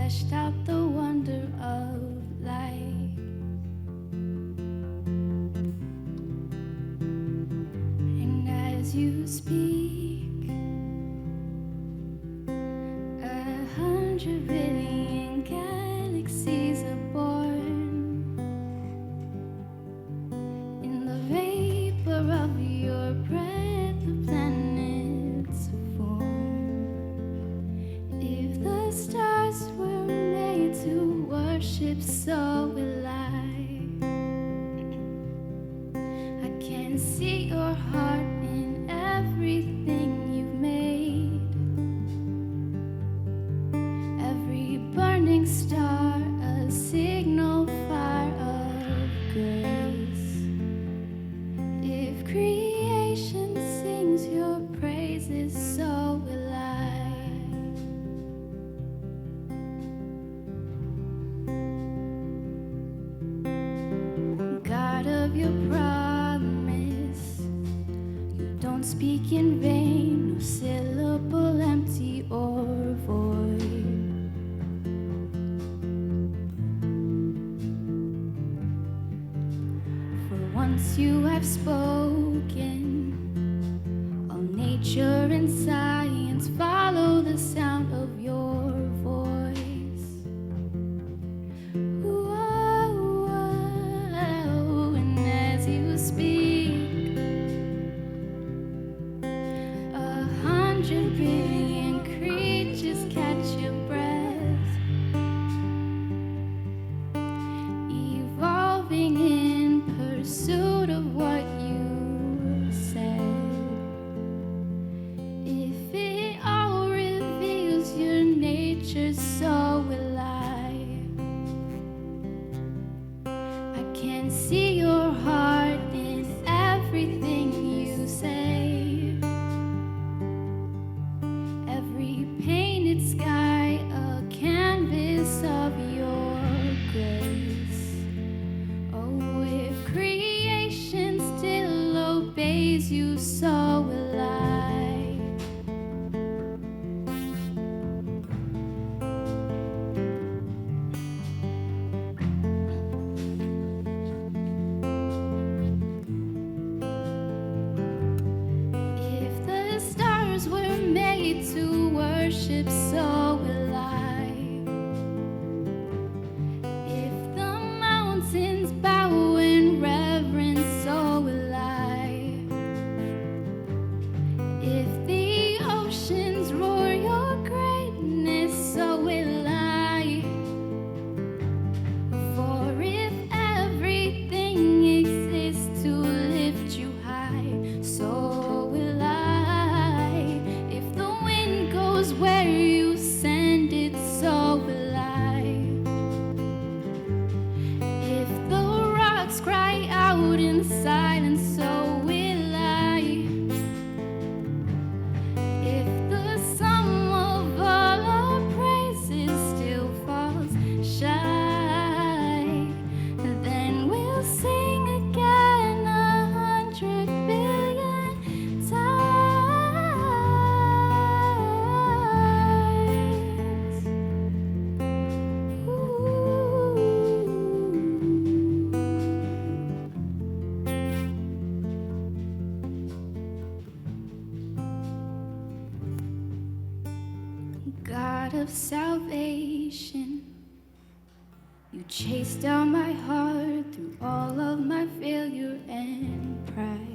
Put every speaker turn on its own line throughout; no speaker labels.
fleshed out the wonder of life. And as you speak, 100 billion galaxies are born in the vapor of your breath. The planets form. If the stars were made to worship, so will I. I can see your heart in everything you've made. Every burning star, a signal fire of grace. If creation sings your praises, so will I. God of your promise, you don't speak in vain, no syllable empty or void. For once you have spoken, all nature and science follow the sound of your voice. Whoa, and as you speak, 100 billion creatures catch your breath, evolving in pursuit of what you said. If it all reveals your nature, so will I. I can see your heart in everything you say. Every painted sky, a canvas of your grace. Oh, if creation still obeys you, so will I. If the stars were made to worship, so will I. If the mountains bow in reverence, so will I. If the oceans roar your greatness, so will I. For if everything exists to lift you high, so will I. If the wind goes where you send it, so will I. If the rocks cry out in silence, so will I. If the sum of all our praises still falls shy, then we'll sing again 100 billion times. God of salvation, you chased down my heart through all of my failure and pride.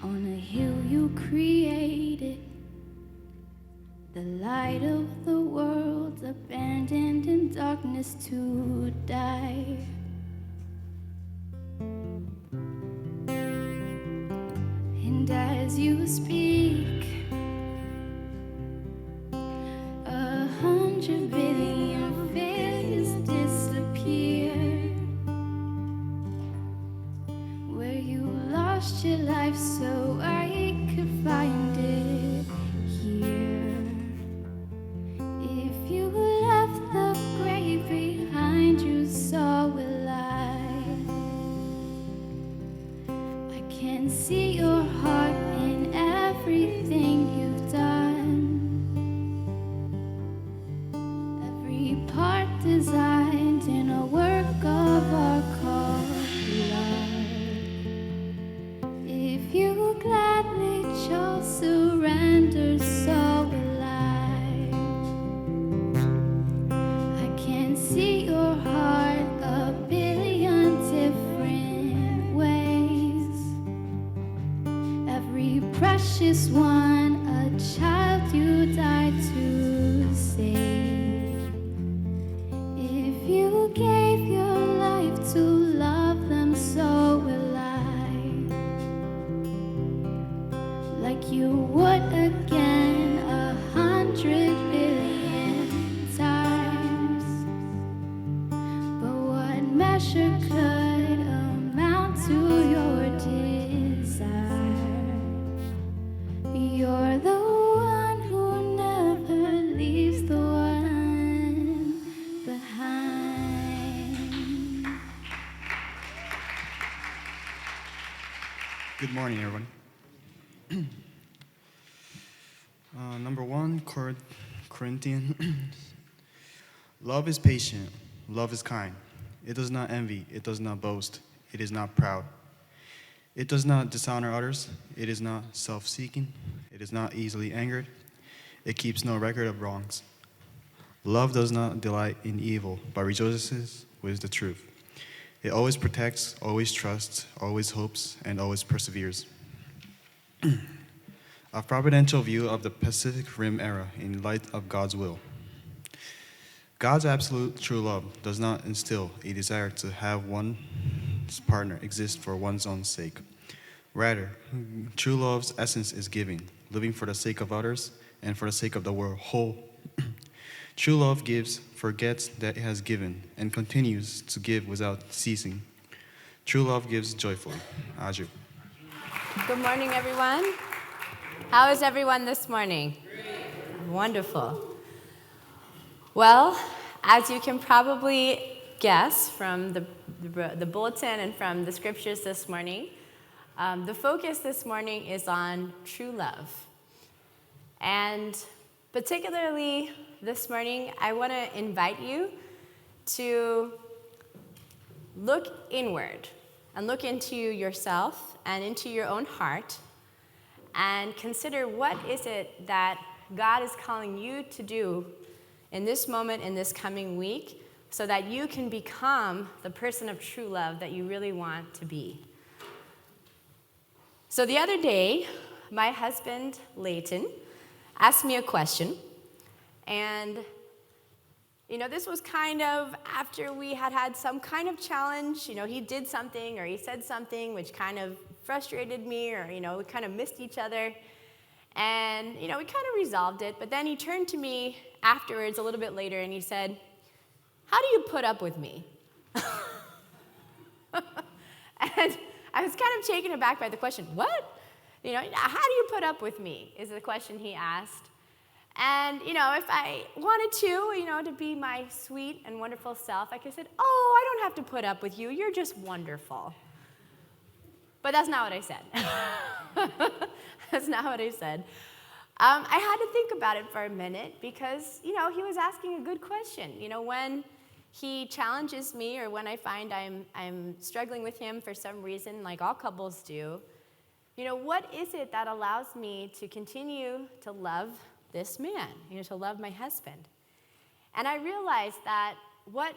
On a hill you created, the light of the world, abandoned in darkness to die. And as you speak, 100 billion failures disappear. Where you lost your life so I could find it here. If you left the grave behind you, so will I. I can see your heart in every part designed in a work of art called love. If you gladly chose surrender, so will I. I can see your heart a billion different ways. Every precious one, a child you died to save. If you gave your life to love them, so will I. Like you would again 100 billion times. But what measure could amount to your desire? You're the one who never leaves the one behind.
Good morning, everyone. Number 1, Corinthians. Love is patient. Love is kind. It does not envy. It does not boast. It is not proud. It does not dishonor others. It is not self-seeking. It is not easily angered. It keeps no record of wrongs. Love does not delight in evil, but rejoices with the truth. It always protects, always trusts, always hopes, and always perseveres. A providential view of the Pacific Rim era in light of God's will. God's absolute true love does not instill a desire to have one's partner exist for one's own sake. Rather, true love's essence is giving, living for the sake of others and for the sake of the world whole. True love gives, forgets that it has given, and continues to give without ceasing. True love gives joyfully. Aju.
Good morning, everyone. How is everyone this morning? Wonderful. Well, as you can probably guess from the bulletin and from the scriptures this morning, the focus this morning is on true love. And particularly this morning, I want to invite you to look inward and look into yourself and into your own heart and consider what is it that God is calling you to do in this moment, in this coming week, so that you can become the person of true love that you really want to be. So the other day, my husband, Leighton, asked me a question, and this was kind of after we had some kind of challenge. He did something or he said something which kind of frustrated me, or, we kind of missed each other. And, we kind of resolved it. But then he turned to me afterwards, a little bit later, and he said, "How do you put up with me?" And I was kind of taken aback by the question. What? How do you put up with me is the question he asked. And, if I wanted to be my sweet and wonderful self, I could have said, "Oh, I don't have to put up with you. You're just wonderful." But that's not what I said. That's not what I said. I had to think about it for a minute because, he was asking a good question. When he challenges me or when I find I'm struggling with him for some reason, like all couples do, what is it that allows me to continue to love this man, to love my husband? And I realized that what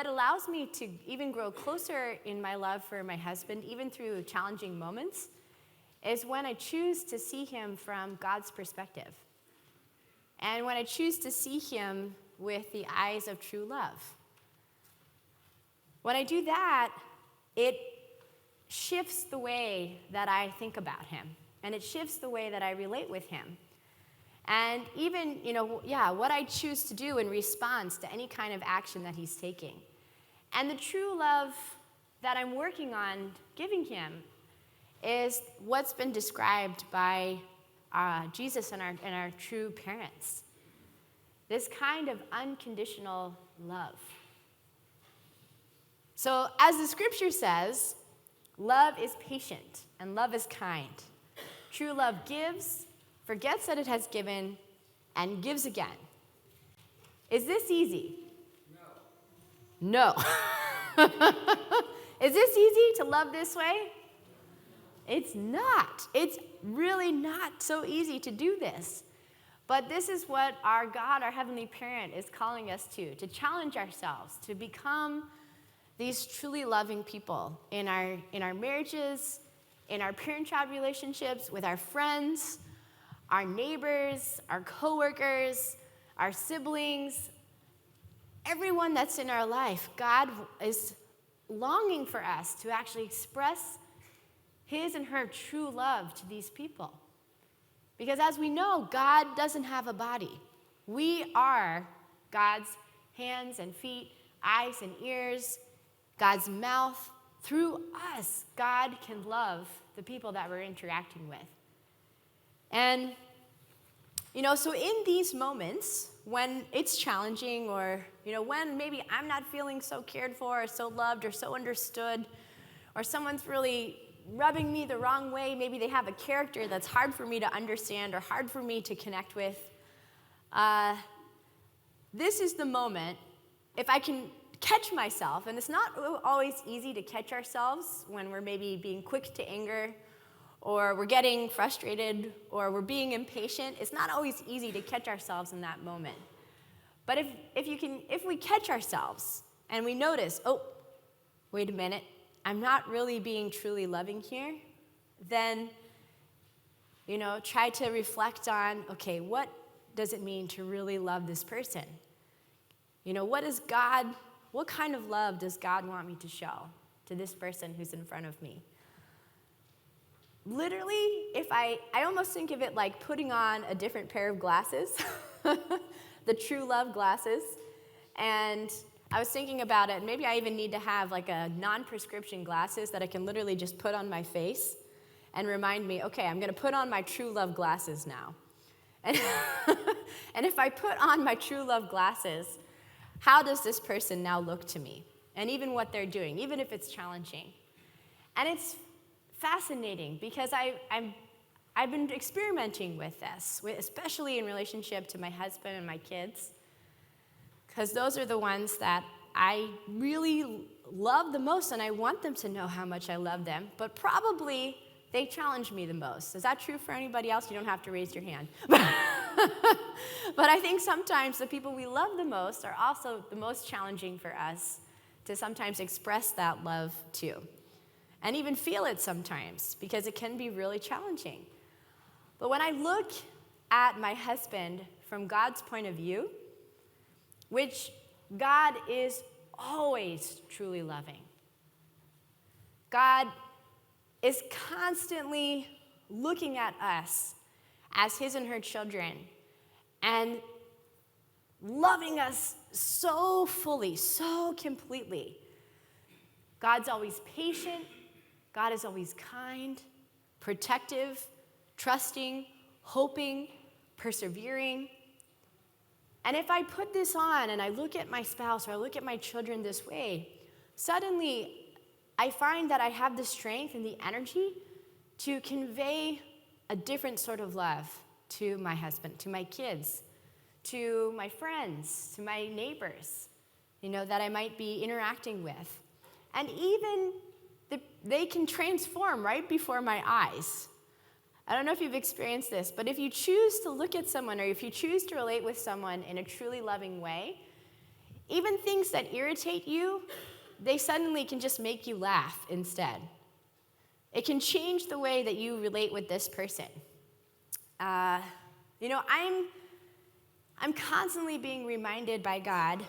allows me to even grow closer in my love for my husband, even through challenging moments, is when I choose to see him from God's perspective. And when I choose to see him with the eyes of true love. When I do that, it shifts the way that I think about him. And it shifts the way that I relate with him. And even, what I choose to do in response to any kind of action that he's taking. And the true love that I'm working on giving him is what's been described by Jesus and our true parents. This kind of unconditional love. So as the scripture says, love is patient and love is kind. True love gives, forgets that it has given, and gives again. Is this easy? No. Is this easy to love this way? It's not. It's really not so easy to do this. But this is what our God, our Heavenly Parent, is calling us to challenge ourselves, to become these truly loving people in our marriages, in our parent-child relationships, with our friends, our neighbors, our coworkers, our siblings, everyone that's in our life. God is longing for us to actually express his and her true love to these people. Because as we know, God doesn't have a body. We are God's hands and feet, eyes and ears, God's mouth. Through us, God can love the people that we're interacting with. And, so in these moments, when it's challenging or, when maybe I'm not feeling so cared for or so loved or so understood, or someone's really rubbing me the wrong way, maybe they have a character that's hard for me to understand or hard for me to connect with, this is the moment, if I can catch myself, and it's not always easy to catch ourselves when we're maybe being quick to anger, or we're getting frustrated, or we're being impatient. It's not always easy to catch ourselves in that moment. But if we catch ourselves and we notice, oh, wait a minute, I'm not really being truly loving here, then, try to reflect on, okay, what does it mean to really love this person? What kind of love does God want me to show to this person who's in front of me? Literally, if I almost think of it like putting on a different pair of glasses, the true love glasses. And I was thinking about it, maybe I even need to have like a non-prescription glasses that I can literally just put on my face and remind me, okay, I'm gonna put on my true love glasses now. And, and if I put on my true love glasses, how does this person now look to me? And even what they're doing, even if it's challenging. And it's fascinating because I've been experimenting with this, especially in relationship to my husband and my kids, because those are the ones that I really love the most, and I want them to know how much I love them, but probably they challenge me the most. Is that true for anybody else? You don't have to raise your hand. But I think sometimes the people we love the most are also the most challenging for us to sometimes express that love to. And even feel it sometimes, because it can be really challenging. But when I look at my husband from God's point of view, which God is always truly loving, God is constantly looking at us as his and her children and loving us so fully, so completely. God's always patient. God is always kind, protective, trusting, hoping, persevering. And if I put this on and I look at my spouse or I look at my children this way, suddenly I find that I have the strength and the energy to convey a different sort of love to my husband, to my kids, to my friends, to my neighbors, that I might be interacting with. And even they can transform right before my eyes. I don't know if you've experienced this, but if you choose to look at someone or if you choose to relate with someone in a truly loving way, even things that irritate you, they suddenly can just make you laugh instead. It can change the way that you relate with this person. I'm constantly being reminded by God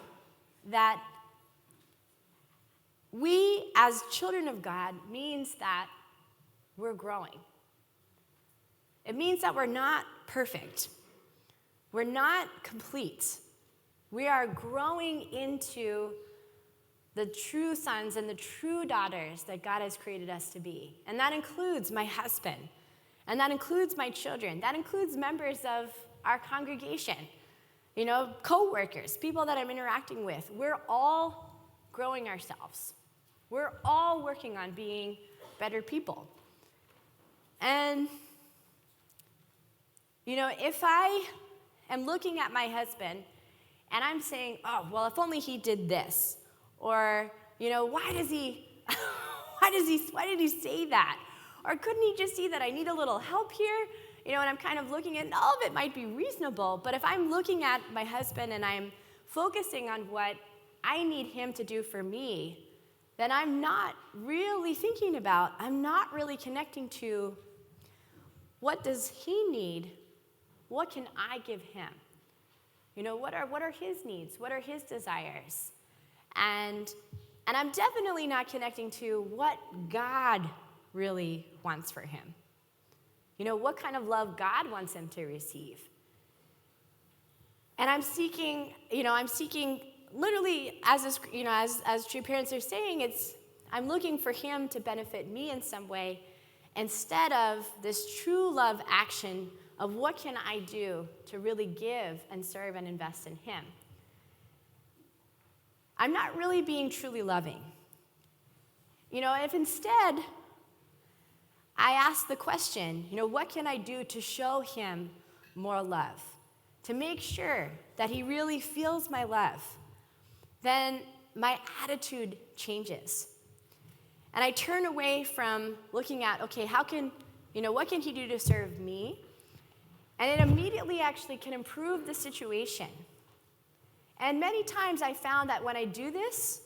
that we, as children of God, means that we're growing. It means that we're not perfect. We're not complete. We are growing into the true sons and the true daughters that God has created us to be. And that includes my husband. And that includes my children. That includes members of our congregation. Co-workers, people that I'm interacting with. We're all growing ourselves. We're all working on being better people. And, if I am looking at my husband and I'm saying, oh, well, if only he did this. Or, why did he say that? Or couldn't he just see that I need a little help here? And I'm kind of looking at, all of it might be reasonable, but if I'm looking at my husband and I'm focusing on what I need him to do for me, then I'm not really thinking about, I'm not really connecting to what does he need? What can I give him? What are his needs? What are his desires? And I'm definitely not connecting to what God really wants for him. What kind of love God wants him to receive. And I'm seeking literally, as true parents are saying, I'm looking for him to benefit me in some way instead of this true love action of what can I do to really give and serve and invest in him. I'm not really being truly loving. If instead I ask the question, what can I do to show him more love? To make sure that he really feels my love, then my attitude changes. And I turn away from looking at, okay, what can he do to serve me? And it immediately actually can improve the situation. And many times I found that when I do this,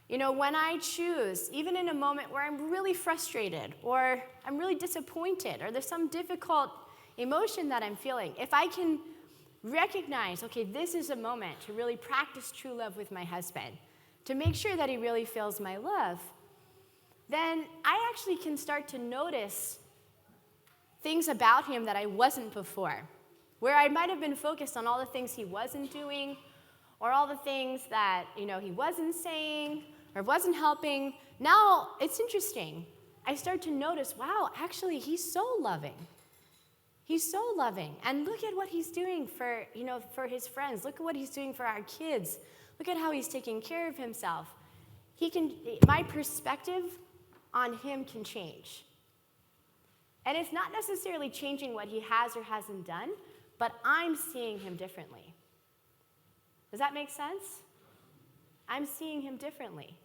when I choose, even in a moment where I'm really frustrated or I'm really disappointed or there's some difficult emotion that I'm feeling, if I can recognize, okay, this is a moment to really practice true love with my husband, to make sure that he really feels my love, then I actually can start to notice things about him that I wasn't before, where I might have been focused on all the things he wasn't doing or all the things that, he wasn't saying or wasn't helping. Now, it's interesting. I start to notice, wow, actually, he's so loving. He's so loving. And look at what he's doing for his friends. Look at what he's doing for our kids. Look at how he's taking care of himself. My perspective on him can change. And it's not necessarily changing what he has or hasn't done, but I'm seeing him differently. Does that make sense? I'm seeing him differently.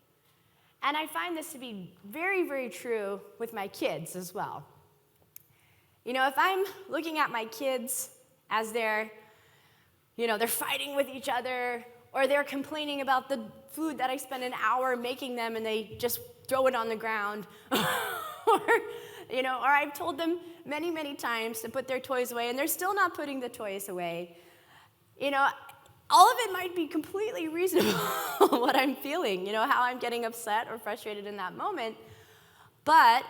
And I find this to be very, very true with my kids as well. If I'm looking at my kids as they're fighting with each other, or they're complaining about the food that I spent an hour making them and they just throw it on the ground, or I've told them many, many times to put their toys away and they're still not putting the toys away, all of it might be completely reasonable, what I'm feeling, how I'm getting upset or frustrated in that moment. But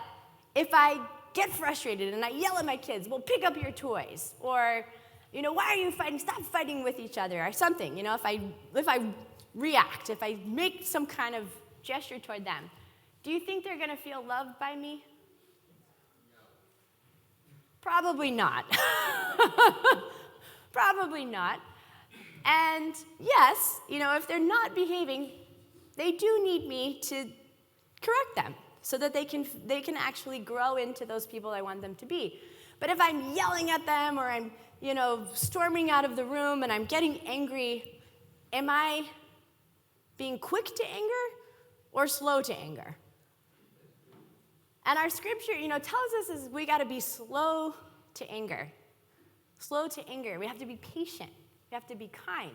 if I get frustrated and I yell at my kids, well, pick up your toys, or, why are you fighting? Stop fighting with each other, or something. If I react, if I make some kind of gesture toward them, do you think they're going to feel loved by me? Probably not. Probably not. And yes, if they're not behaving, they do need me to correct them so that they can actually grow into those people I want them to be. But if I'm yelling at them or I'm, storming out of the room and I'm getting angry, am I being quick to anger or slow to anger? And our scripture, tells us is we got to be slow to anger. Slow to anger. We have to be patient. We have to be kind.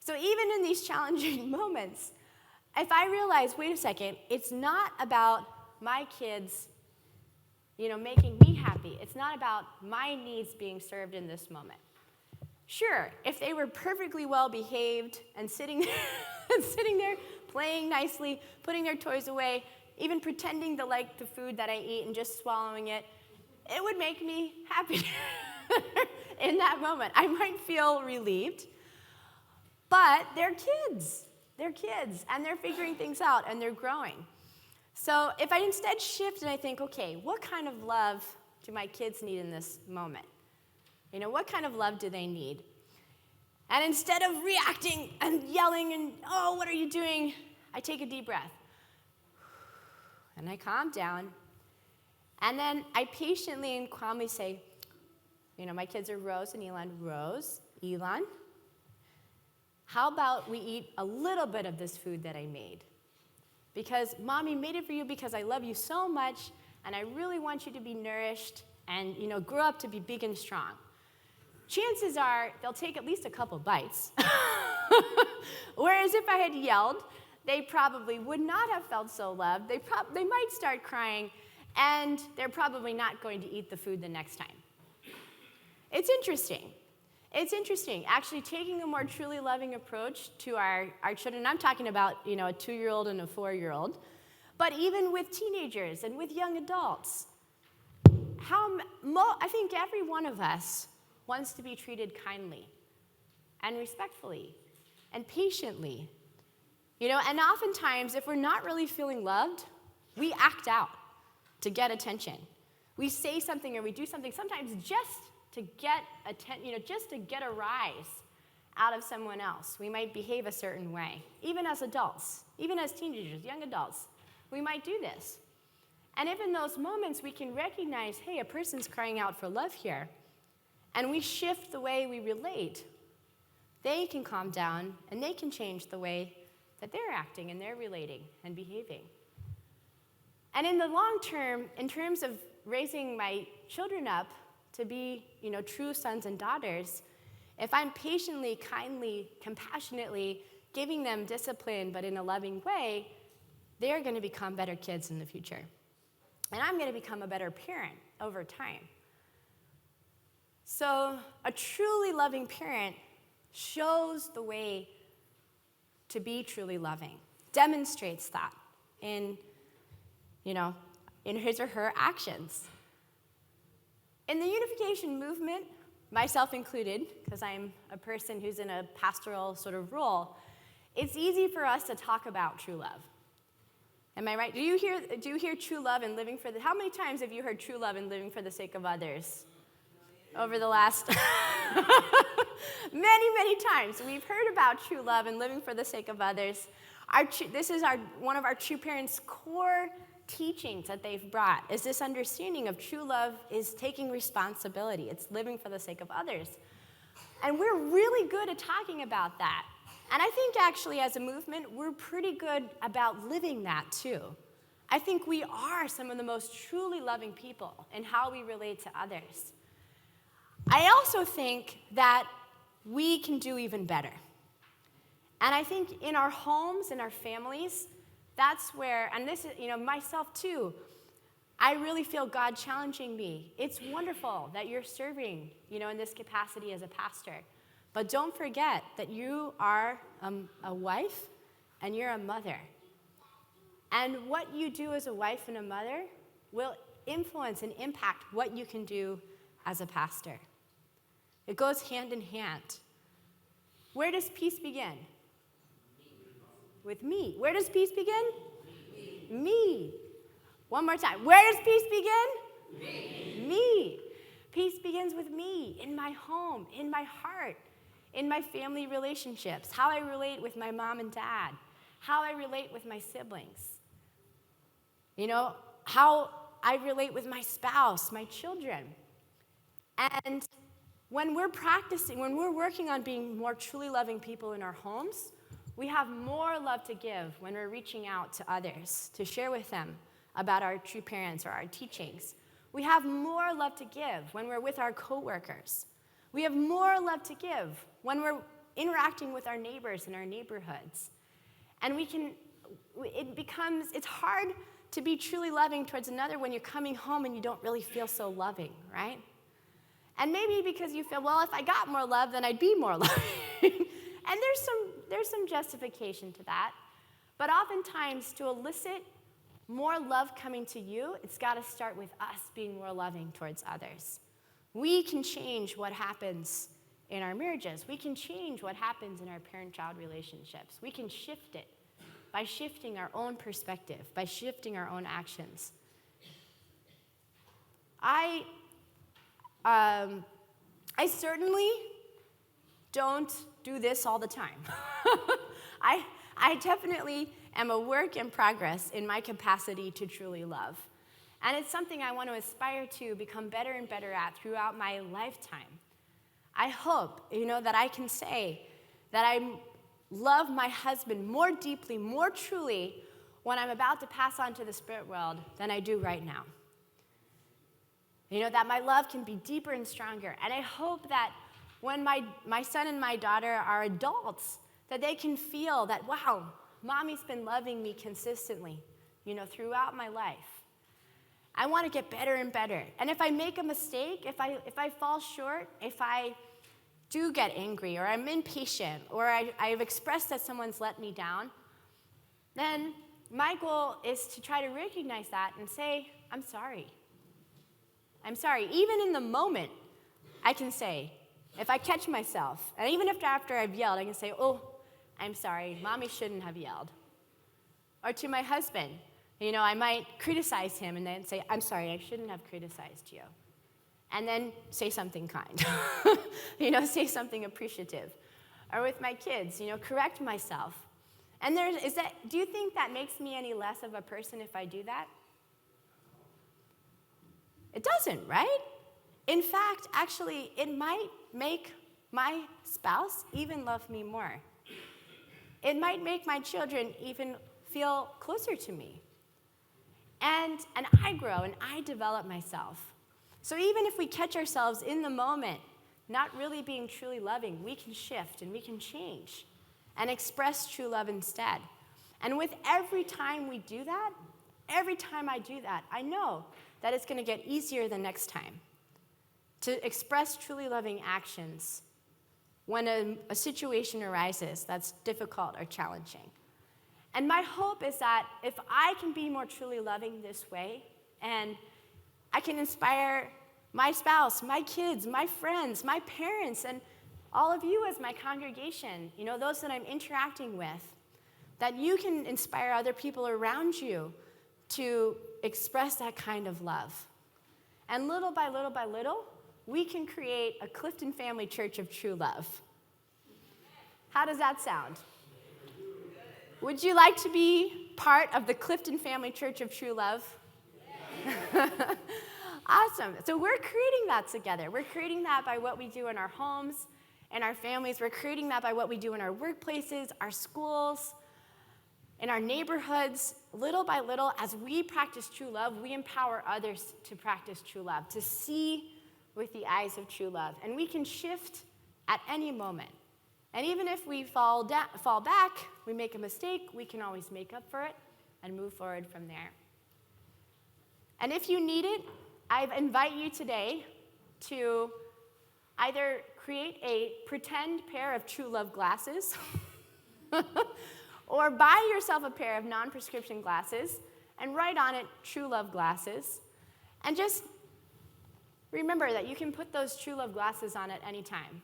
So even in these challenging moments, if I realize, wait a second, it's not about my kids, making me happy. It's not about my needs being served in this moment. Sure, if they were perfectly well behaved and sitting there playing nicely, putting their toys away, even pretending to like the food that I eat and just swallowing it, it would make me happy in that moment. I might feel relieved, but they're kids. They're kids, and they're figuring things out, and they're growing. So if I instead shift and I think, okay, what kind of love do my kids need in this moment? What kind of love do they need? And instead of reacting and yelling and, oh, what are you doing? I take a deep breath. And I calm down. And then I patiently and calmly say, my kids are Rose and Elon. Rose, Elon, How about we eat a little bit of this food that I made? Because Mommy made it for you because I love you so much, and I really want you to be nourished and, grow up to be big and strong. Chances are they'll take at least a couple bites. Whereas if I had yelled, they probably would not have felt so loved. They might start crying, and they're probably not going to eat the food the next time. It's interesting. It's interesting, actually taking a more truly loving approach to our children. I'm talking about, a 2-year-old and a 4-year-old, but even with teenagers and with young adults. I think every one of us wants to be treated kindly and respectfully and patiently. And oftentimes, if we're not really feeling loved, we act out to get attention. We say something or we do something, sometimes just to get just to get a rise out of someone else. We might behave a certain way, even as adults, even as teenagers, young adults. We might do this. And if in those moments we can recognize, hey, a person's crying out for love here, and we shift the way we relate, they can calm down and they can change the way that they're acting and they're relating and behaving. And in the long term, in terms of raising my children up to be, true sons and daughters, if I'm patiently, kindly, compassionately giving them discipline but in a loving way, they're going to become better kids in the future. And I'm going to become a better parent over time. So a truly loving parent shows the way to be truly loving, demonstrates that in his or her actions. In the unification movement, myself included, because I'm a person who's in a pastoral sort of role, it's easy for us to talk about true love. Am I right? Do you hear true love and living for how many times have you heard true love and living for the sake of others? Over the last many times. We've heard about true love and living for the sake of others. This is one of our True Parents' core teachings that they've brought, is this understanding of true love is taking responsibility. It's living for the sake of others. And we're really good at talking about that. And I think actually as a movement, we're pretty good about living that too. I think we are some of the most truly loving people in how we relate to others. I also think that we can do even better. And I think in our homes, in our families, that's where, and this is, myself too, I really feel God challenging me. It's wonderful that you're serving, in this capacity as a pastor. But don't forget that you are a wife and you're a mother. And what you do as a wife and a mother will influence and impact what you can do as a pastor. It goes hand in hand. Where does peace begin? With me. Where does peace begin? Me. One more time. Where does peace begin? Me. Peace begins with me, in my home, in my heart, in my family relationships, how I relate with my mom and dad, how I relate with my siblings, how I relate with my spouse, my children. And when we're working on being more truly loving people in our homes, we have more love to give when we're reaching out to others to share with them about our true parents or our teachings. We have more love to give when we're with our coworkers. We have more love to give when we're interacting with our neighbors in our neighborhoods. And it's hard to be truly loving towards another when you're coming home and you don't really feel so loving, right? And maybe because you feel, well, if I got more love, then I'd be more loving. And there's some justification to that. But oftentimes, to elicit more love coming to you, it's got to start with us being more loving towards others. We can change what happens in our marriages. We can change what happens in our parent-child relationships. We can shift it by shifting our own perspective, by shifting our own actions. I certainly don't do this all the time. I definitely am a work in progress in my capacity to truly love. And it's something I want to aspire to become better and better at throughout my lifetime. I hope, that I can say that love my husband more deeply, more truly when I'm about to pass on to the spirit world than I do right now. You know, that my love can be deeper and stronger. And I hope that when my son and my daughter are adults, that they can feel that, wow, mommy's been loving me consistently, you know, throughout my life. I want to get better and better. And if I make a mistake, if I fall short, if I do get angry or I'm impatient or I've expressed that someone's let me down, then my goal is to try to recognize that and say, I'm sorry. I'm sorry. Even in the moment, I can say, if I catch myself, and even after I've yelled, I can say, oh, I'm sorry, mommy shouldn't have yelled. Or to my husband, you know, I might criticize him and then say, I'm sorry, I shouldn't have criticized you. And then say something kind, you know, say something appreciative. Or with my kids, you know, correct myself. And do you think that makes me any less of a person if I do that? It doesn't, right? In fact, actually, it might make my spouse even love me more. It might make my children even feel closer to me. And I grow and I develop myself. So even if we catch ourselves in the moment not really being truly loving, we can shift and we can change and express true love instead. And with every time we do that, every time I do that, I know that it's going to get easier the next time to express truly loving actions when a situation arises that's difficult or challenging. And my hope is that if I can be more truly loving this way, and I can inspire my spouse, my kids, my friends, my parents, and all of you as my congregation, you know, those that I'm interacting with, that you can inspire other people around you to express that kind of love. And little by little by little, we can create a Clifton Family Church of true love. How does that sound? Would you like to be part of the Clifton Family Church of True Love? Awesome. So we're creating that together. We're creating that by what we do in our homes and our families. We're creating that by what we do in our workplaces, our schools, in our neighborhoods. Little by little, as we practice true love, we empower others to practice true love, to see with the eyes of true love. And we can shift at any moment. And even if we fall back, we make a mistake, we can always make up for it and move forward from there. And if you need it, I invite you today to either create a pretend pair of true love glasses or buy yourself a pair of non-prescription glasses and write on it true love glasses. And just remember that you can put those true love glasses on at any time.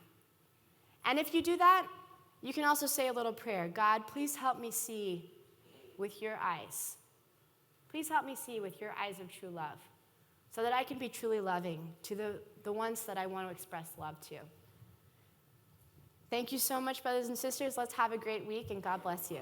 And if you do that, you can also say a little prayer. God, please help me see with your eyes. Please help me see with your eyes of true love so that I can be truly loving to the ones that I want to express love to. Thank you so much, brothers and sisters. Let's have a great week, and God bless you.